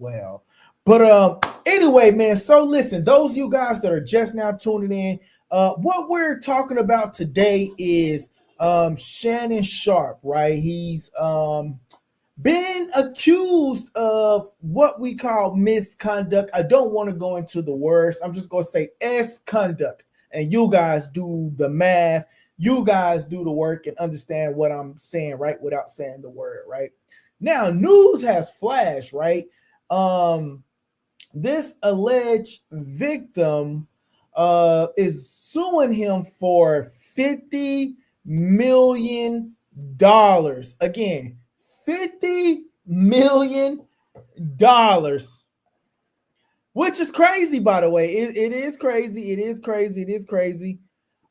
well. But anyway, man. So listen, those of you guys that are just now tuning in, what we're talking about today is Shannon Sharpe, right? He's been accused of what we call misconduct. I don't want to go into the words. I'm just going to say S conduct. And you guys do the math. You guys do the work and understand what I'm saying, right? Without saying the word, right? Now, news has flashed, right? This alleged victim is suing him for $50 million. Again, $50 million, which is crazy, by the way. It is crazy. It is crazy. It is crazy.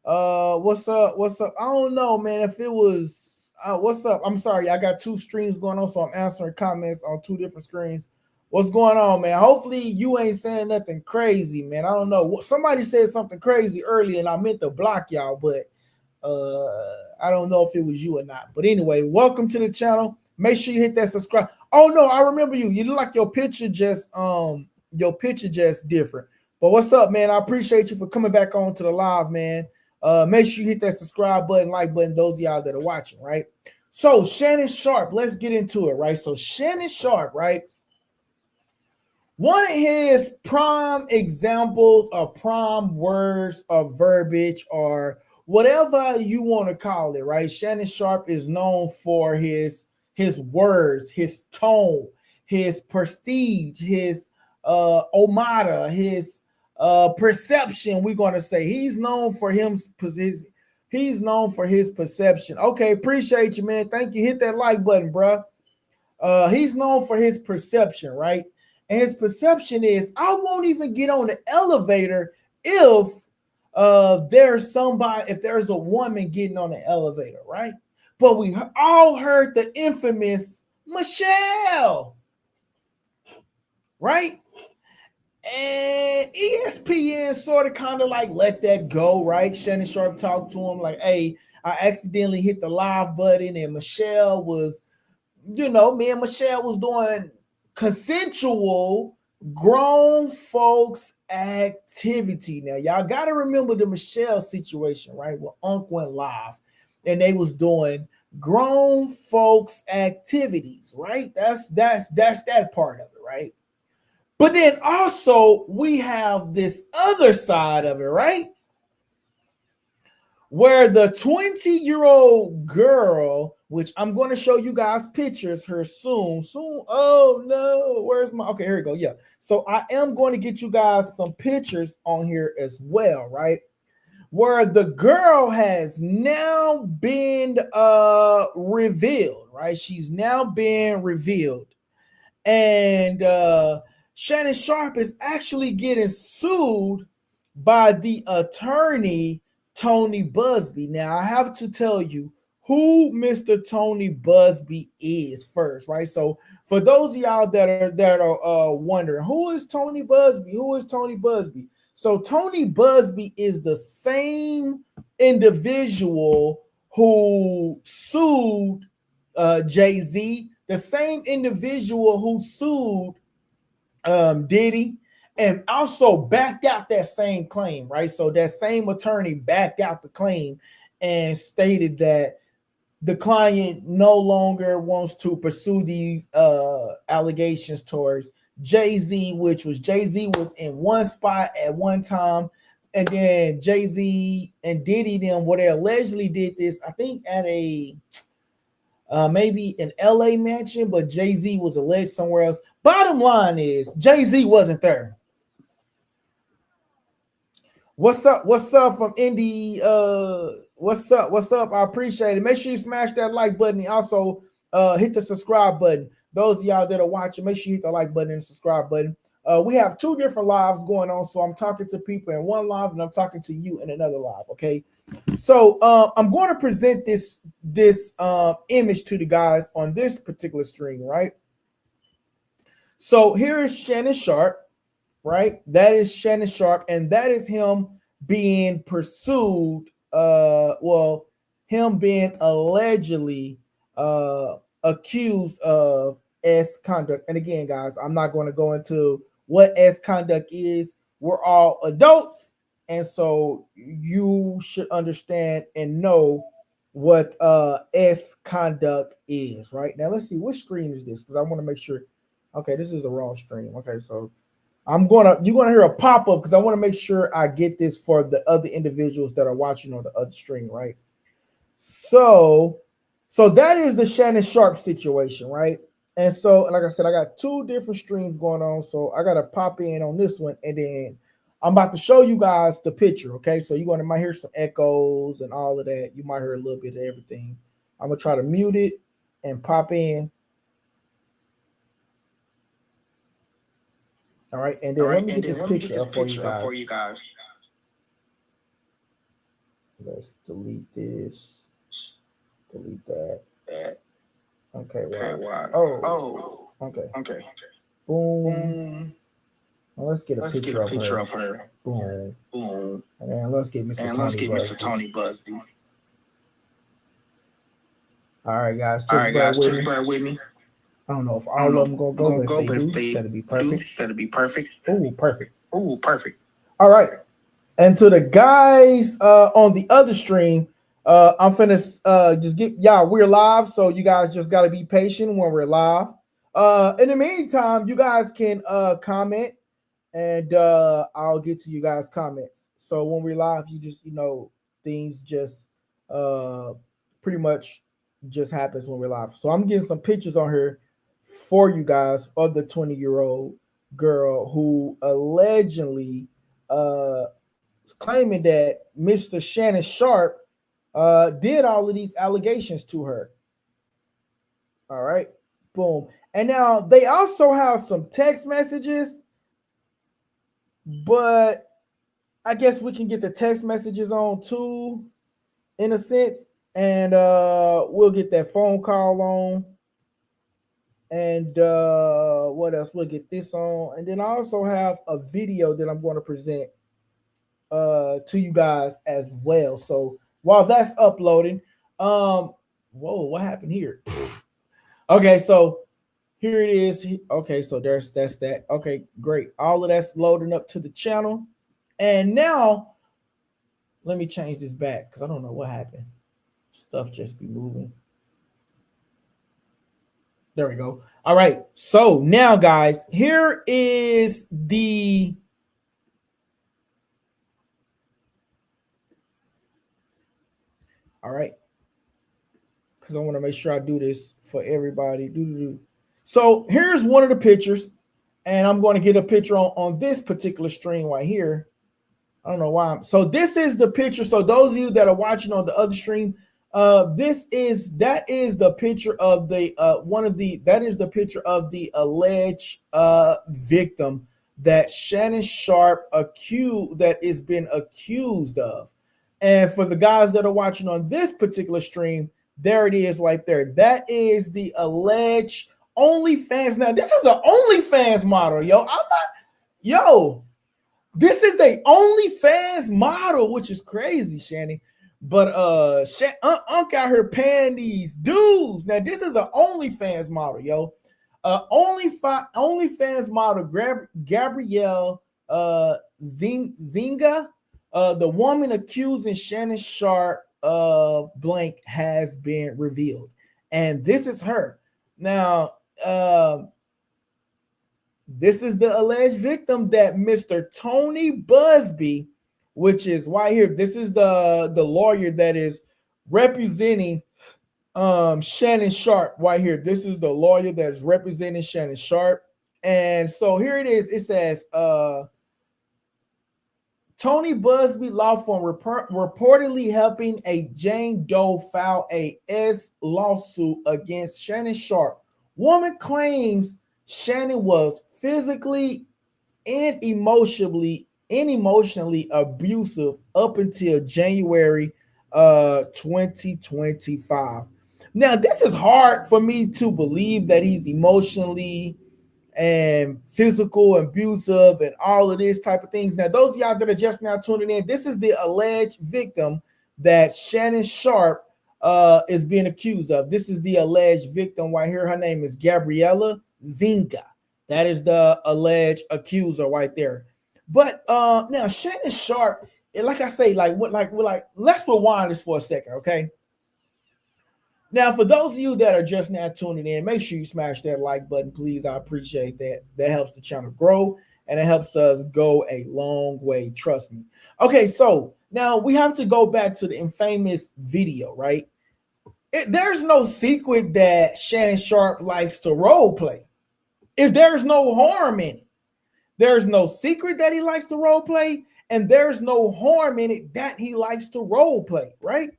What's up? What's up? I don't know, man. If it was, what's up? I'm sorry. I got two streams going on, so I'm answering comments on two different screens. What's going on, man? Hopefully you ain't saying nothing crazy, man. I don't know. Somebody said something crazy earlier, and I meant to block y'all, but I don't know if it was you or not. But anyway, welcome to the channel. Make sure you hit that subscribe. Oh no, I remember you. You look like your picture just different. But what's up, man? I appreciate you for coming back on to the live, man. Make sure you hit that subscribe button, like button, those of y'all that are watching, right? So Shannon Sharpe, let's get into it, right? So Shannon Sharpe, right? One of his prime examples or prime words or verbiage or whatever you want to call it, right? Shannon Sharpe is known for his words, his tone, his prestige, his omada, his perception. We're going to say he's known for he's known for his perception. Okay, appreciate you, man. Thank you. Hit that like button, bro. He's known for his perception, right? And his perception is, I won't even get on the elevator if there's a woman getting on the elevator, right? But we all heard the infamous Michelle, right? And ESPN sort of kind of like let that go, right? Shannon Sharpe talked to him like, hey, I accidentally hit the live button, and Michelle was, me and Michelle was doing consensual grown folks activity. Now, y'all got to remember the Michelle situation, right? Where Unc went live and they was doing grown folks activities, right? That's that part of it, right? But then also we have this other side of it, right? Where the 20-year-old girl, which I'm going to show you guys pictures her soon. Oh no, where's my, okay, here we go. Yeah. So I am going to get you guys some pictures on here as well, right? Where the girl has now been revealed, right? She's now been revealed. And Shannon Sharpe is actually getting sued by the attorney Tony Busby. Now, I have to tell you who Mr. Tony Busby is first, right? So, for those of y'all that are wondering, who is Tony Busby? Who is Tony Busby? So, Tony Busby is the same individual who sued Jay-Z, the same individual who sued Diddy, and also backed out that same claim, right? So that same attorney backed out the claim and stated that the client no longer wants to pursue these allegations towards Jay-Z, which was Jay-Z was in one spot at one time, and then Jay-Z and Diddy them, where they allegedly did this, I think at a maybe an LA mansion, but Jay-Z was alleged somewhere else. Bottom line is Jay-Z wasn't there. What's up? What's up from Indy? What's up? What's up? I appreciate it. Make sure you smash that like button and also hit the subscribe button. Those of y'all that are watching, make sure you hit the like button and subscribe button. We have two different lives going on, so I'm talking to people in one live and I'm talking to you in another live. Okay, so I'm going to present this image to the guys on this particular stream, right? So here is Shannon Sharpe, right? That is Shannon Sharpe, and that is him being pursued. Him being allegedly accused of S conduct. And again, guys, I'm not going to go into what S conduct is. We're all adults, and so you should understand and know what S conduct is. Right now, let's see, which screen is this, because I want to make sure. Okay, this is the wrong stream. Okay, so you're gonna hear a pop-up because I want to make sure I get this for the other individuals that are watching on the other stream, right? So that is the Shannon Sharpe situation, right? And so, like I said, I got two different streams going on. So I gotta pop in on this one, and then I'm about to show you guys the picture. Okay, so you're gonna might hear some echoes and all of that. You might hear a little bit of everything. I'm gonna try to mute it and pop in. All right, and then let me get this picture up for you guys. Let's delete this. Delete that. Okay, wow. Oh, okay. Boom. Now let's get a picture of her. Boom. And then let's get Mr. Tony Busby. All right, guys. Just bear with me. I don't know if all of them gonna go, but if they do, that'd be perfect. Oh, perfect. All right. And to the guys on the other stream, I'm finna just get y'all. We're live, so you guys just gotta be patient when we're live. In the meantime, you guys can comment, and I'll get to you guys' comments. So when we're live, you just things just pretty much just happens when we're live. So I'm getting some pictures on here for you guys of the 20-year-old girl who allegedly claiming that Mr. Shannon Sharpe did all of these allegations to her. All right, boom. And now they also have some text messages, but I guess we can get the text messages on too, in a sense, and we'll get that phone call on. And what else? We'll get this on, and then I also have a video that I'm going to present to you guys as well. So while that's uploading, whoa, what happened here? Okay, so here it is. Okay, so that's that. Okay, great. All of that's loading up to the channel, and now let me change this back because I don't know what happened. Stuff just be moving. There we go. All right. So now, guys, here is the all right. Because I want to make sure I do this for everybody. So here's one of the pictures, and I'm going to get a picture on this particular stream right here. I don't know why. So this is the picture. So those of you that are watching on the other stream, that is the picture of the picture of the alleged victim that Shannon Sharpe is been accused of. And for the guys that are watching on this particular stream, there it is right there. That is the alleged OnlyFans. Now this is an OnlyFans model, this is a OnlyFans model, which is crazy, Shannon. But Unc out here paying these dudes. Now this is an OnlyFans model, yo. OnlyFans model Gabrielle Zinga, the woman accusing Shannon Sharpe of blank has been revealed, and this is her. Now, this is the alleged victim that Mr. Tony Busby, which is right here. This is the lawyer that is representing Shannon Sharpe right here. This is the lawyer that is representing Shannon Sharpe. And so here it is. It says Tony Busby law firm reportedly helping a Jane Doe file a S lawsuit against Shannon Sharpe. Woman claims Shannon was physically and emotionally abusive up until January 2025. Now, this is hard for me to believe that he's emotionally and physical abusive and all of this type of things. Now, those of y'all that are just now tuning in, this is the alleged victim that Shannon Sharpe is being accused of. This is the alleged victim right here. Her name is Gabriella Zinga. That is the alleged accuser right there. But now Shannon Sharpe, like I say, let's rewind this for a second, okay? Now, for those of you that are just now tuning in, make sure you smash that like button, please. I appreciate that. That helps the channel grow and it helps us go a long way. Trust me. Okay, so now we have to go back to the infamous video, right? There's no secret that Shannon Sharpe likes to role play. If there's no harm in it, there's no secret that he likes to role play, and there's no harm in it that he likes to role play, right?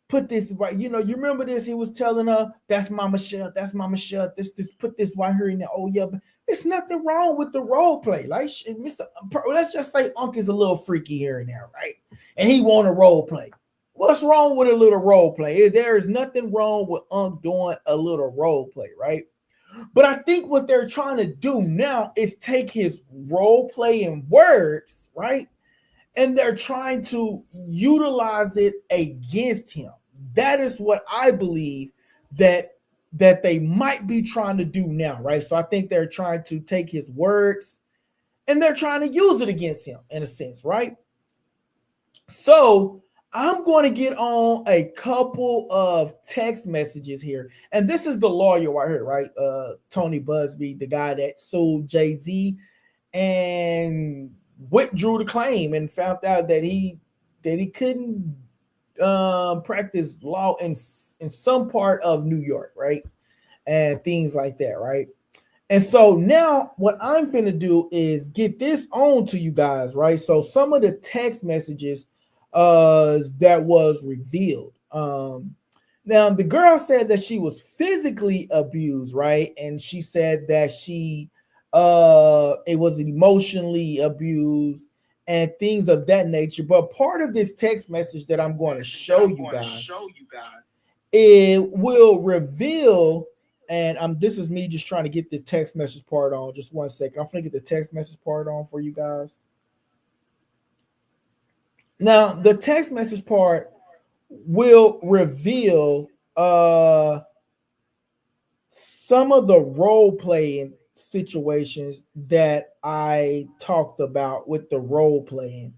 Put this right. You remember this? He was telling her, "That's Mama Shell. That's Mama Shell. This. Put this right here in there." Oh yeah, but there's nothing wrong with the role play. Like Mr. Let's just say Unc is a little freaky here and there, right? And he want to role play. What's wrong with a little role play? There is nothing wrong with Unc doing a little role play, right? But I think what they're trying to do now is take his role playing words, right? And they're trying to utilize it against him. That is what I believe that they might be trying to do now, right? So I think they're trying to take his words and they're trying to use it against him in a sense, right? So I'm going to get on a couple of text messages here. And this is the lawyer right here, right? Tony Busby, the guy that sued Jay-Z and withdrew the claim and found out that he couldn't practice law in some part of New York, right? And things like that, right? And so now what I'm finna do is get this on to you guys, right? So some of the text messages that was revealed. Now the girl said that she was physically abused, right? And she said that it was emotionally abused and things of that nature. But part of this text message that I'm going to show you guys, it will reveal, and this is me just trying to get the text message part on. Just 1 second. I'm going to get the text message part on for you guys. Now, the text message part will reveal some of the role playing situations that I talked about with the role playing.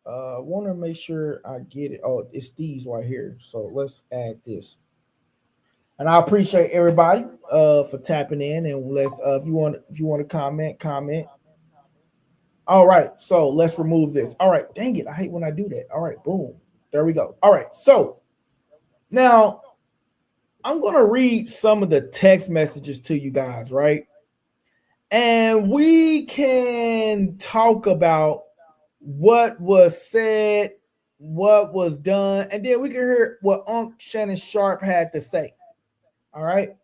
I want to make sure I get it. Oh, it's these right here. So let's add this. And I appreciate everybody for tapping in. And let's if you want to comment. All right, so let's remove this. All right, dang it, I hate when I do that. All right, boom, there we go. All right, so now I'm gonna read some of the text messages to you guys, right? And we can talk about what was said, what was done, and then we can hear what Unc Shannon Sharpe had to say. All right,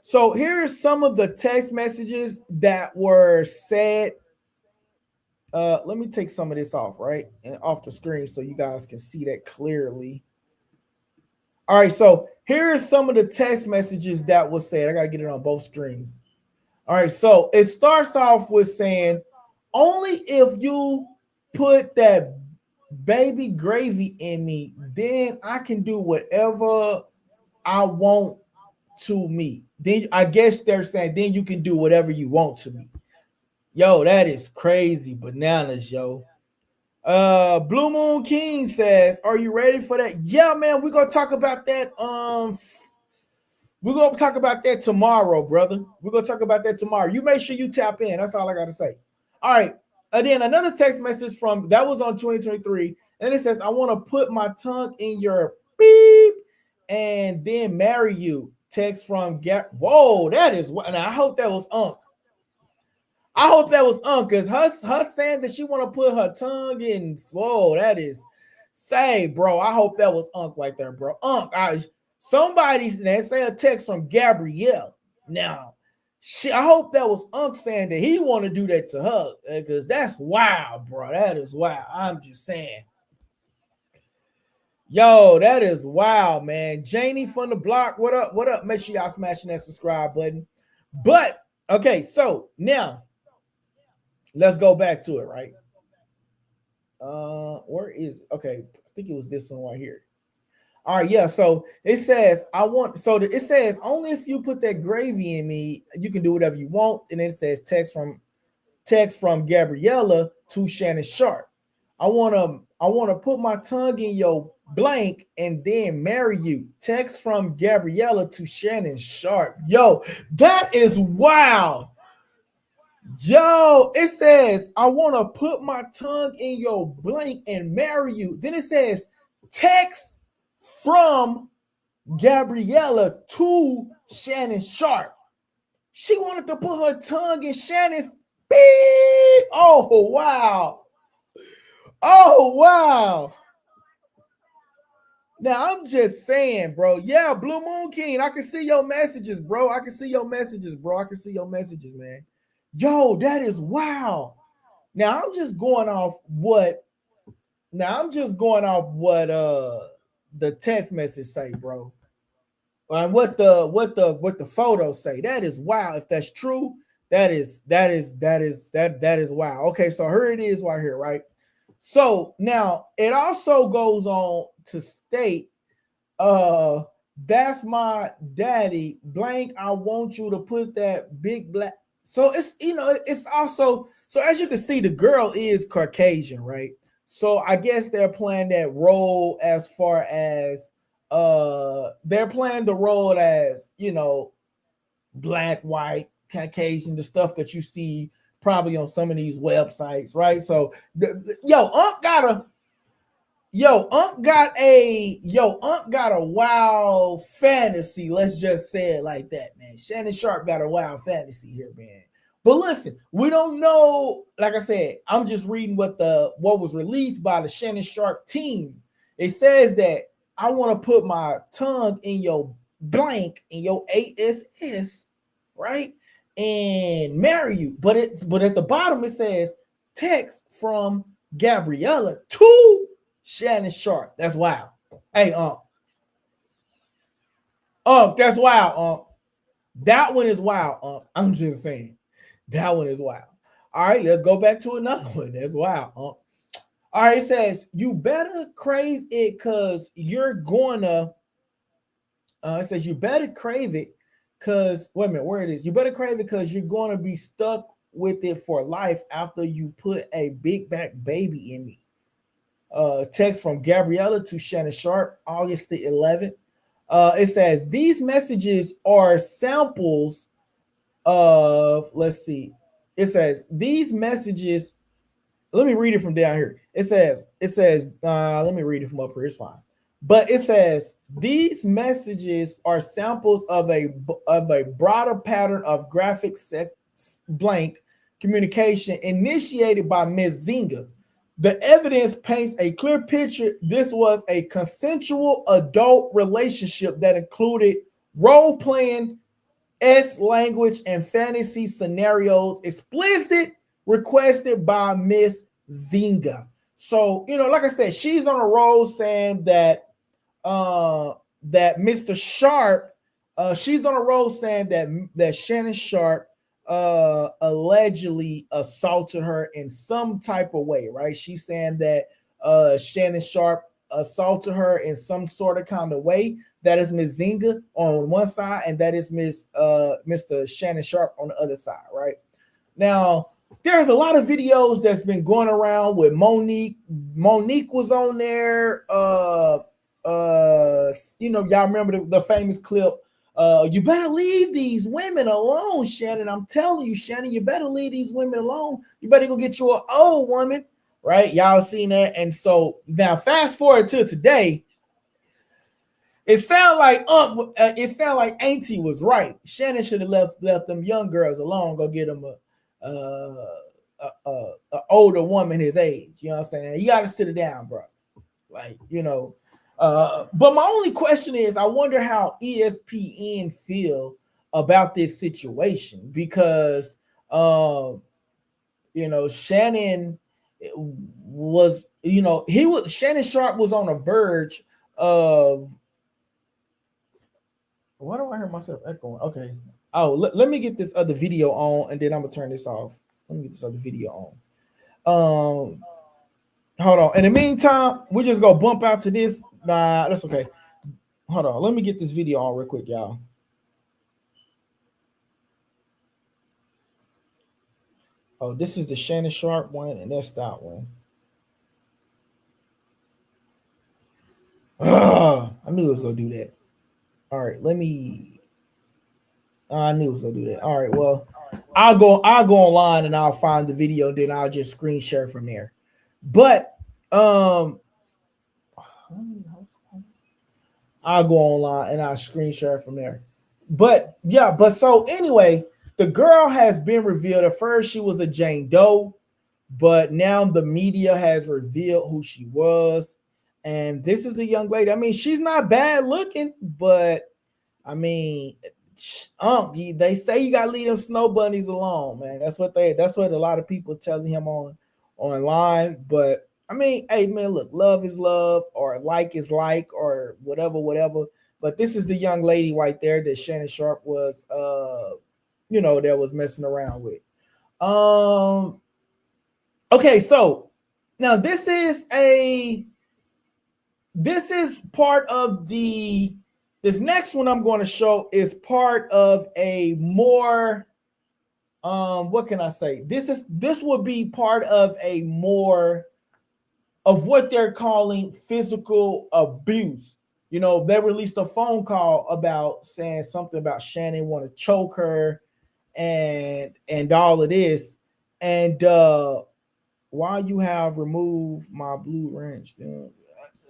so here are some of the text messages that were said. Let me take some of this off, right? And off the screen so you guys can see that clearly. All right, so here are some of the text messages that was said. I got to get it on both screens. All right, so it starts off with saying, only if you put that baby gravy in me, then I can do whatever I want to me. Then I guess they're saying, then you can do whatever you want to me. Yo, that is crazy bananas, yo. Blue Moon King says, are you ready for that? Yeah, man, we're gonna talk about that. We're gonna talk about that tomorrow, brother. We're gonna talk about that tomorrow. You make sure you tap in. That's all I gotta say. All right. And then another text message from that was on 2023, and it says, I want to put my tongue in your beep and then marry you. Text from Gap. Whoa, that is what, and I hope that was Unc. I hope that was Unc, because her saying that she want to put her tongue in. Whoa, that is say, bro. I hope that was Unc right there, bro. Unc, somebody say a text from Gabrielle. Now, I hope that was Unc saying that he want to do that to her, because that's wild, bro. That is wild. I'm just saying. Yo, that is wild, man. Janie from the block, what up? What up? Make sure y'all smashing that subscribe button. But okay, so now let's go back to it, right? Where is it? Okay, I think it was this one right here. All right, yeah. So it says I want. So it says only if you put that gravy in me, you can do whatever you want. And it says text from Gabriella to Shannon Sharpe. I wanna put my tongue in your blank and then marry you. Text from Gabriella to Shannon Sharpe. Yo, that is wild. Yo, it says I want to put my tongue in your blank and marry you. Then it says text from Gabriella to Shannon Sharpe. She wanted to put her tongue in Shannon's beep. Oh wow. Oh wow. Now I'm just saying, bro. Yeah, Blue Moon King. I can see your messages, bro. I can see your messages, bro. I can see your messages, man. Yo, that is wow. Now I'm just going off what the text message say, bro. And what the photos say. That is wow. If that's true, that is wow. Okay, so here it is right here, right? So now it also goes on to state, uh, that's my daddy, blank. I want you to put that big black. So it's also, so as you can see, the girl is Caucasian, right? So I guess they're playing that role as far as they're playing the role as, black, white, Caucasian, the stuff that you see probably on some of these websites, right? So yo, Unc got a wild fantasy. Let's just say it like that, man. Shannon Sharpe got a wild fantasy here, man. But listen, we don't know. Like I said, I'm just reading what was released by the Shannon Sharpe team. It says that I want to put my tongue in your blank in your ASS, right? And marry you. But at the bottom it says text from Gabriella to Shannon Sharpe. That's wild. Hey, that's wild. That one is wild. I'm just saying, that one is wild. All right, let's go back to another one. That's wild. All right, it says you better crave it because you're gonna. It says you better crave it because wait a minute, where it is? You better crave it because you're gonna be stuck with it for life after you put a big back baby in me. Text from Gabriella to Shannon Sharpe, August the 11th. It says these messages are samples of, let's see. It says these messages. Let me read it from down here. Let me read it from up here. It's fine. But it says these messages are samples of a broader pattern of graphic blank communication initiated by Ms. Zinga. The evidence paints a clear picture. This was a consensual adult relationship that included role playing, S language, and fantasy scenarios, explicit requested by Miss Zinga. So, like I said, she's on a roll saying that Mr. Sharpe, she's on a roll saying that Shannon Sharpe allegedly assaulted her in some type of way, right? She's saying that Shannon Sharpe assaulted her in some sort of kind of way. That is Ms. Zinga on one side, and that is Mr. Shannon Sharpe on the other side, right? Now, there's a lot of videos that's been going around with Monique. Monique was on there. Y'all remember the famous clip. You better leave these women alone, Shannon. I'm telling you, Shannon, you better leave these women alone. You better go get you an old woman, right? Y'all seen that? And so now, fast forward to today. It sound like Auntie was right. Shannon should have left them young girls alone. Go get them a older woman his age. You know what I'm saying? You got to sit it down, bro. Like, but my only question is, I wonder how ESPN feel about this situation because, Shannon was, Shannon Sharpe was on the verge of. Why do I hear myself echoing? Okay. Oh, let me get this other video on, and then I'm gonna turn this off. Let me get this other video on. Hold on. In the meantime, we just go bump out to this. Nah, that's okay. Hold on. Let me get this video on real quick, y'all. Oh, this is the Shannon Sharpe one, and that's that one. I knew it was gonna do that. All right, let me. I knew it was gonna do that. All right, well, I'll go online and I'll find the video, then I'll just screen share from there. But I'll go online and I'll screen share from there. But yeah, but so anyway, the girl has been revealed. At first, she was a Jane Doe, but now the media has revealed who she was. And this is the young lady. I mean, she's not bad looking, but I mean, they say you gotta leave them snow bunnies alone, man. That's what a lot of people telling him online. But I mean, hey man, look, love is love, or like is like, or whatever. But this is the young lady right there that Shannon Sharpe was that was messing around with. Okay, so now this is part of this next one I'm going to show is part of a more what can I say? This will be part of a more of what they're calling physical abuse. You know, they released a phone call about saying something about Shannon want to choke her and all of this. And while you have removed my blue wrench, then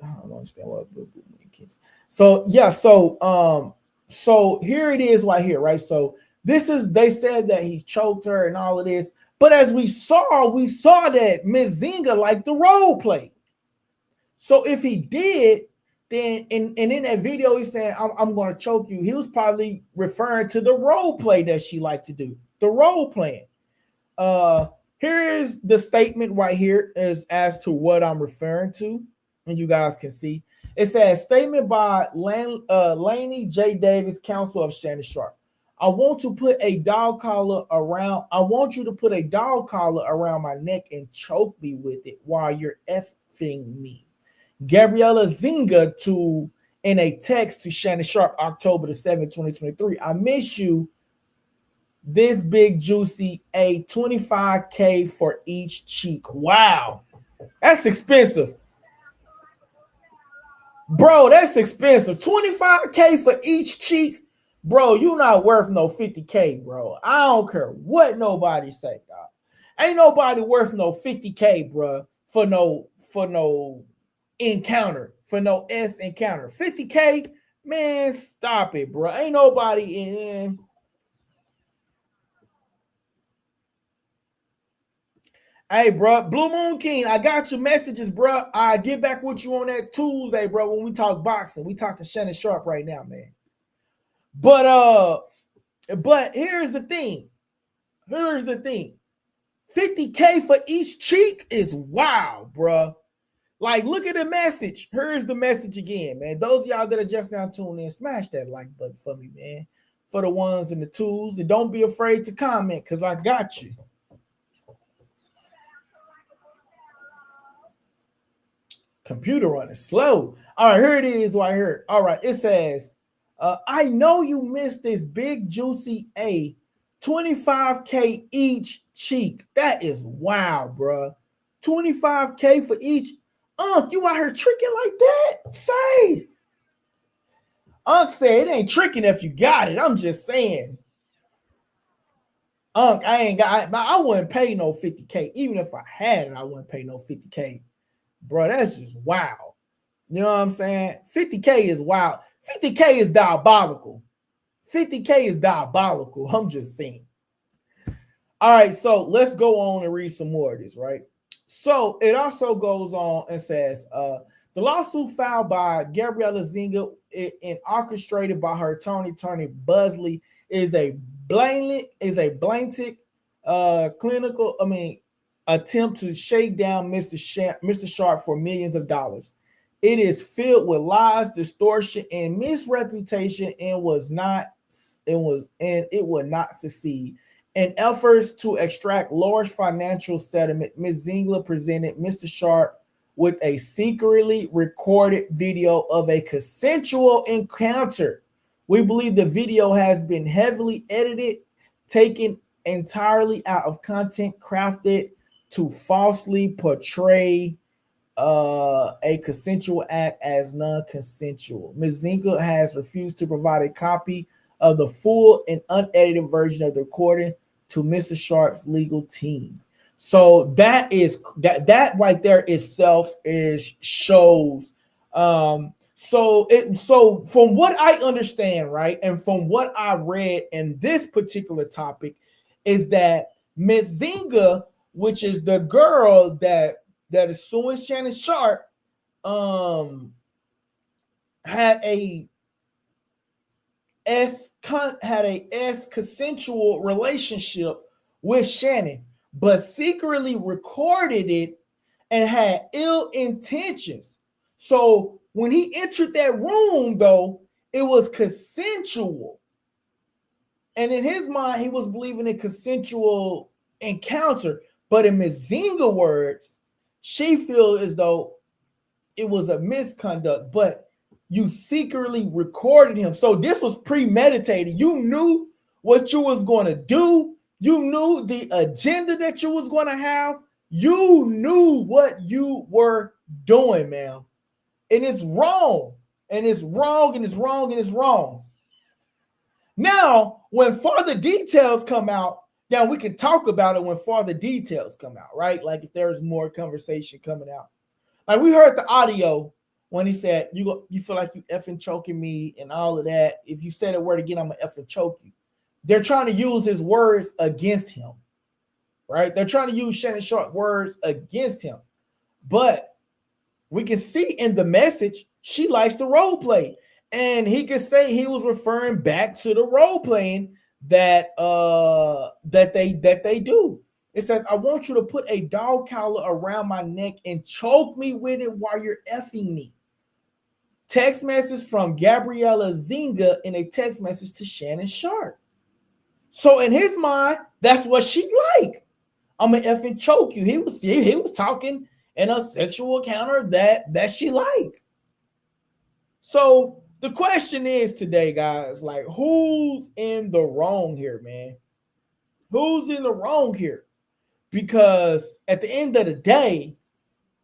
I don't understand what blue kids. So yeah, so here it is right here, right? So they said that he choked her and all of this, but as we saw that Ms. Zinga liked the role play. So if he did, then and in that video he's saying I'm going to choke you, he was probably referring to the role play that she liked to do, the role playing. Here is the statement right here as to what I'm referring to, and you guys can see. It says, statement by Laney J. Davis, counsel of Shannon Sharpe. I want you to put a dog collar around my neck and choke me with it while you're effing me. Gabriella Zinga in a text to Shannon Sharpe, October the 7th, 2023. I miss you. This big juicy a $25K for each cheek. Wow. That's expensive. Bro, that's expensive. $25K for each cheek. Bro, you not worth no $50K, bro. I don't care what nobody say, dog. Ain't nobody worth no $50K, bro, for no encounter, for no S encounter. $50K, man, stop it, bro. Ain't nobody in. Hey, bro, Blue Moon King, I got your messages, bro. I get back with you on that Tuesday, bro. When we talk boxing, we talking Shannon Sharpe right now, man. But here's the thing. 50K for each cheek is wild, bro. Like, look at the message. Here's the message again, man. Those of y'all that are just now tuning in, smash that like button for me, man. For the ones and the twos, and don't be afraid to comment, because I got you. Computer running slow. All right, here it is right here. All right, it says, I know you missed this big juicy A, $25K each cheek. That is wild, bro. $25K for each. You out here tricking like that? Say. Said it ain't tricking if you got it. I'm just saying. I wouldn't pay no 50K. Even if I had it, I wouldn't pay no 50K. Bro, that's just wild. You know what I'm saying? 50K is wild. 50K is diabolical. 50K is diabolical. I'm just saying. All right, so let's go on and read some more of this, right? So it also goes on and says, the lawsuit filed by Gabriella Zinga and orchestrated by her attorney, Buzzley, is a blatant clinical, attempt to shake down Mr. Sharpe for millions of dollars. It is filled with lies, distortion, and misreputation, and it will not succeed. In efforts to extract large financial settlement, Ms. Zingler presented Mr. Sharpe with a secretly recorded video of a consensual encounter. We believe the video has been heavily edited, taken entirely out of content, crafted to falsely portray a consensual act as non-consensual. Ms. Zinga has refused to provide a copy of the full and unedited version of the recording to Mr. Sharpe's legal team. So that right there itself is shows. So from what I understand, right, and from what I read in this particular topic, is that Ms. Zinga, which is the girl that is suing Shannon Sharpe, had a consensual relationship with Shannon, but secretly recorded it and had ill intentions. So when he entered that room, though, it was consensual. And in his mind, he was believing in consensual encounter. But in Ms. Zinga words, she feels as though it was a misconduct, but you secretly recorded him. So this was premeditated. You knew what you was going to do. You knew the agenda that you was going to have. You knew what you were doing, man. And it's wrong. And it's wrong, and it's wrong, and it's wrong. Now, when further details come out, now we can talk about it when further details come out, right? Like if there's more conversation coming out. Like we heard the audio when he said, you feel like you effing choking me and all of that. If you say that word again, I'm going to effing choke you. They're trying to use his words against him, right? They're trying to use Shannon Sharpe words against him. But we can see in the message, she likes to role play. And he could say he was referring back to the role playing that they do. It says, I want you to put a dog collar around my neck and choke me with it while you're effing me. Text message from Gabriella Zinga in a text message to Shannon Sharpe. So in his mind, that's what she like. I'm gonna effing choke you. He was talking in a sexual encounter that she like. So the question is today, guys, like, who's in the wrong here, man? Who's in the wrong here? Because at the end of the day,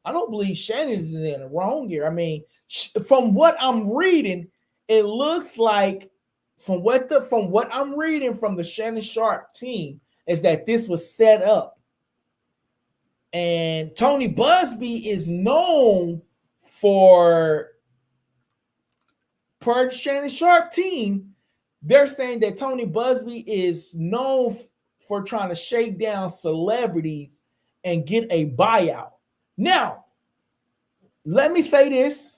I don't believe Shannon is in the wrong here. I mean, from what I'm reading, it looks like from what I'm reading from the Shannon Sharpe team is that this was set up. And Tony Busby is known for per Shannon Sharpe team, they're saying that Tony Busby is known for trying to shake down celebrities and get a buyout. Now, let me say this.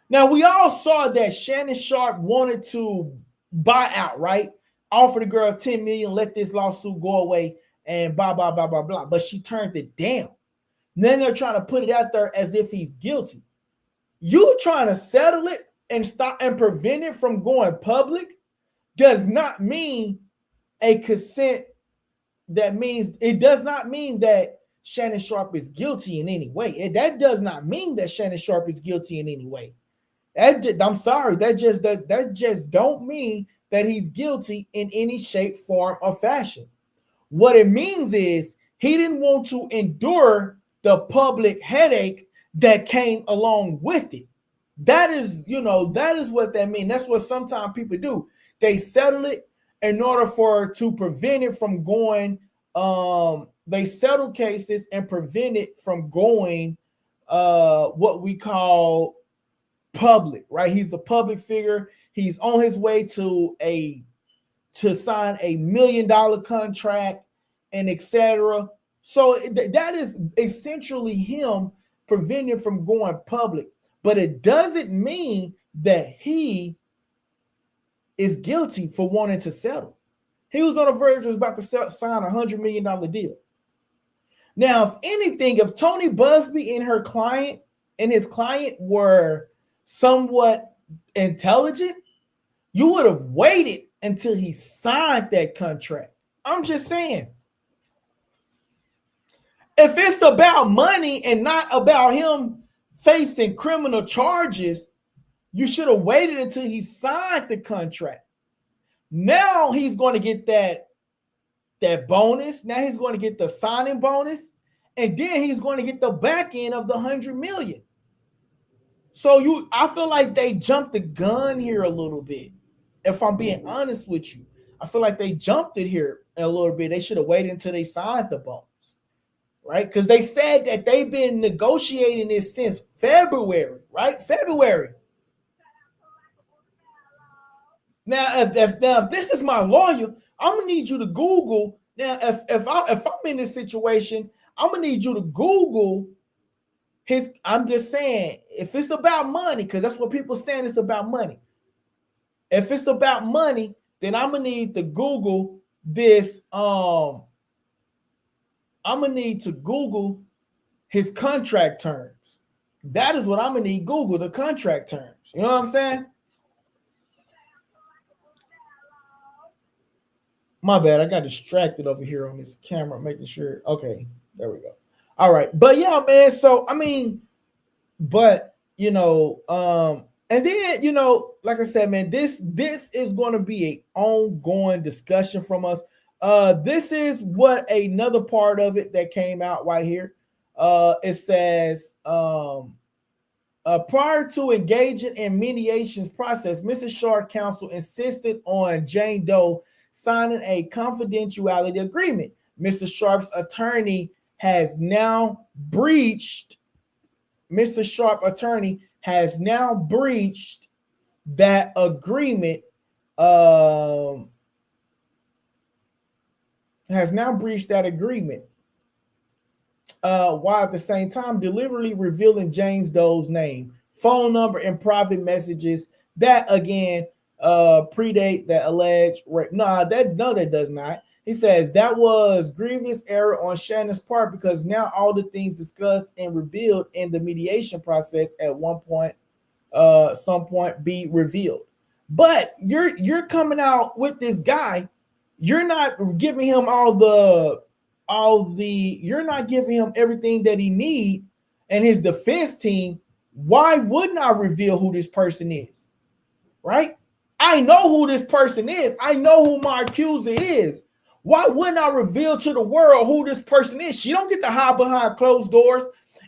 Now, we all saw that Shannon Sharpe wanted to buy out, right? Offer the girl $10 million, let this lawsuit go away, and blah, blah, blah, blah, blah. But she turned it down. Then they're trying to put it out there as if he's guilty. You trying to settle it and stop and prevent it from going public does not mean a consent. That means it does not mean that Shannon Sharpe is guilty in any way. That does not mean that Shannon Sharpe is guilty in any way. I'm sorry. That just don't mean that he's guilty in any shape, form, or fashion. What it means is he didn't want to endure the public headache that came along with it. That is what that means. That's what sometimes people do. They settle it in order to prevent it from going. They settle cases and prevent it from going what we call public, right? He's the public figure. He's on his way to sign $1 million contract and etc. So that is essentially him preventing from going public, but it doesn't mean that he is guilty for wanting to settle. He was on the verge of about to sign $100 million deal. Now, if anything, if Tony Busby and his client were somewhat intelligent, you would have waited until he signed that contract. I'm just saying. If it's about money and not about him facing criminal charges, you should have waited until he signed the contract. Now he's going to get that bonus. Now he's going to get the signing bonus, and then he's going to get the back end of the $100 million. So I feel like they jumped the gun here a little bit. If I'm being honest with you, I feel like they jumped it here a little bit. They should have waited until they signed the bonus, right? Because they said that they've been negotiating this since February, right? February. Now, if this is my lawyer, I'm gonna need you to Google. Now, if I'm in this situation, I'm gonna need you to Google his. I'm just saying, if it's about money, because that's what people are saying, it's about money. If it's about money, then I'm gonna need to Google this. I'm gonna need to Google his contract terms. That is what I'm gonna need. Google the contract terms. You know what I'm saying? My bad. I got distracted over here on this camera, making sure. Okay, there we go. All right, but yeah, man. So I mean, but you know, and then like I said, man, this is going to be an ongoing discussion from us. This is what another part of it that came out right here. It says, prior to engaging in mediations process, Mrs. Sharpe counsel insisted on Jane Doe signing a confidentiality agreement. Mr. Sharpe's attorney has now breached. Mr. Sharpe attorney has now breached that agreement. Has now breached that agreement. While at the same time deliberately revealing Jane Doe's name, phone number, and private messages that again predate the alleged rape. No, that does not. He says that was grievous error on Shannon's part because now all the things discussed and revealed in the mediation process at some point be revealed. But you're coming out with this guy. You're not giving him you're not giving him everything that he needs and his defense team. Why wouldn't I reveal who this person is? Right? I know who this person is. I know who my accuser is. Why wouldn't I reveal to the world who this person is? She don't get to hide behind closed doors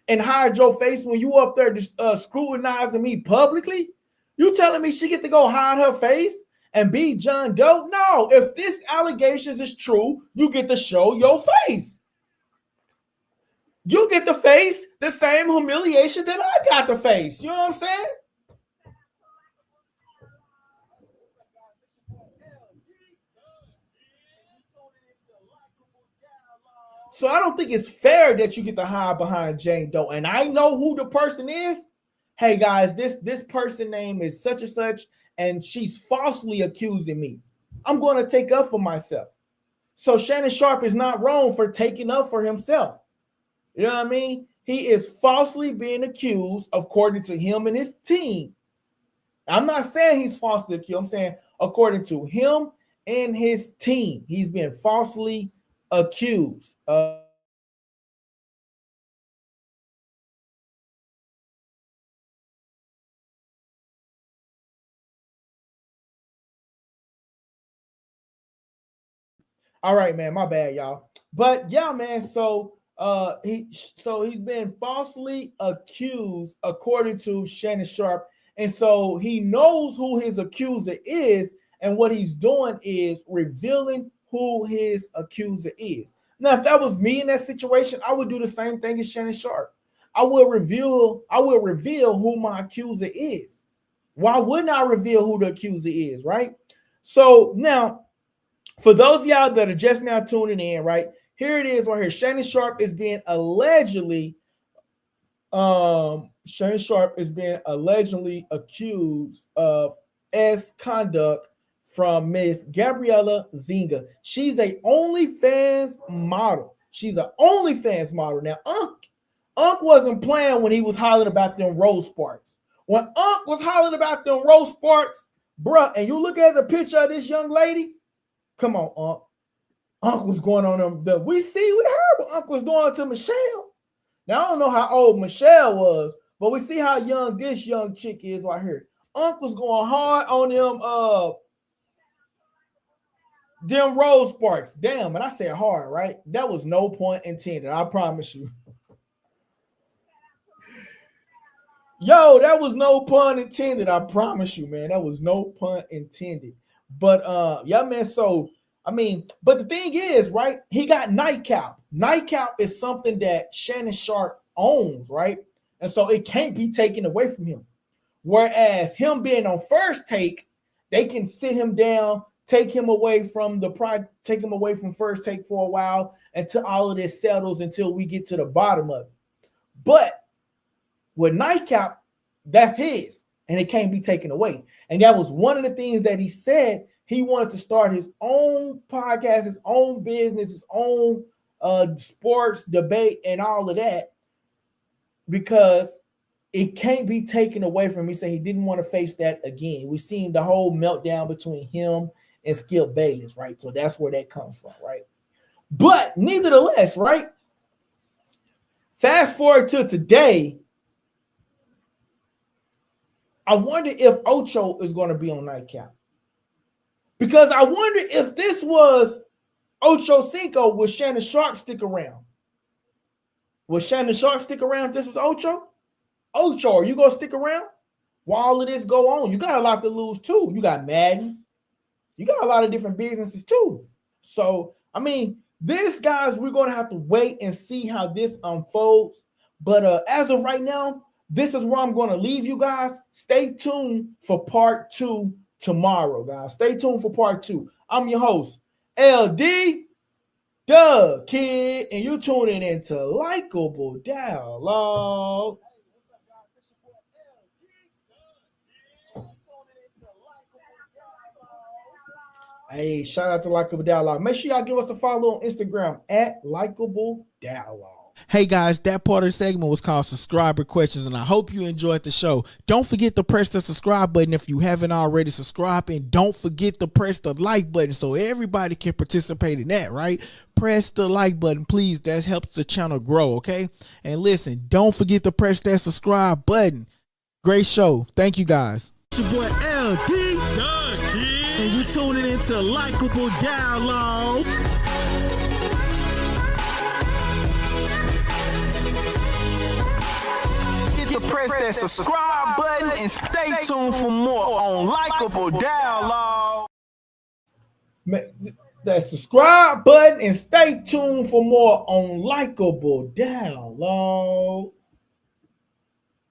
and hide your face when you up there scrutinizing me publicly. You telling me she get to go hide her face and be John Doe? No, if this allegations is true, you get to show your face. You get to face the same humiliation that I got to face. You know what I'm saying? So I don't think it's fair that you get to hide behind Jane Doe. And I know who the person is. Hey guys, this person name is such and such, and she's falsely accusing me. I'm going to take up for myself. So Shannon Sharpe is not wrong for taking up for himself. You know what I mean? He is falsely being accused according to him and his team. I'm not saying he's falsely accused. I'm saying according to him and his team, he's been falsely accused. All right, man, my bad, y'all. But yeah, man, so he's been falsely accused according to Shannon Sharpe, and so he knows who his accuser is, and what he's doing is revealing who his accuser is. Now, if that was me in that situation, I would do the same thing as Shannon Sharpe. I will reveal who my accuser is. Why wouldn't I reveal who the accuser is, right? So now, for those of y'all that are just now tuning in, right, here it is right here. Shannon Sharpe is being allegedly accused of conduct from Miss Gabriella Zinga. She's a OnlyFans model. She's an OnlyFans model. Now, Unc wasn't playing when he was hollering about them Rose Sparks. When Unc was hollering about them Rose Sparks, bruh, and you look at the picture of this young lady, come on, Unc. Unc was going on them. We heard what Unc was doing to Michelle. Now, I don't know how old Michelle was, but we see how young this young chick is right here. Unc was going hard on them Rose Sparks. Damn, and I said hard, right? That was no point intended, I promise you. Yo, that was no pun intended, I promise you, man. That was no pun intended. But yeah, man, so I mean, but the thing is, right? He got Nightcap. Nightcap is something that Shannon Sharpe owns, right? And so it can't be taken away from him. Whereas him being on First Take, they can sit him down, take him away from take him away from First Take for a while until all of this settles, until we get to the bottom of it. But with Nightcap, that's his, and it can't be taken away. And that was one of the things that he said. He wanted to start his own podcast, his own business, his own sports debate and all of that, because it can't be taken away from him. He said he didn't want to face that again. We've seen the whole meltdown between him and Skip Bayless, right? So that's where that comes from, right? But nevertheless, right? Fast forward to today, I wonder if Ocho is going to be on Nightcap. Because I wonder if this was Ocho Cinco, would Shannon Sharpe stick around? Would Shannon Sharpe stick around if this was Ocho? Ocho, are you going to stick around while all of this go on? You got a lot to lose too. You got Madden. You got a lot of different businesses too. So, I mean, this, guys, we're going to have to wait and see how this unfolds. But as of right now, this is where I'm going to leave you guys. Stay tuned for part 2 tomorrow, guys. Stay tuned for part 2. I'm your host, LD, the Kid, and you tuning into Likeable Dialogue. Hey, shout out to Likeable Dialogue. Make sure y'all give us a follow on Instagram at Likeable Dialogue. Hey guys, that part of the segment was called Subscriber Questions, and I hope you enjoyed the show. Don't forget to press the subscribe button if you haven't already subscribed, and don't forget to press the like button so everybody can participate in that, right? Press the like button, please. That helps the channel grow, okay? And listen, don't forget to press that subscribe button. Great show. Thank you, guys. It's your boy LD, and you tuning into Likeable Dialogue. Press that subscribe button and stay tuned for more on Likeable Dialogue. That subscribe button and stay tuned for more on Likeable Dialogue.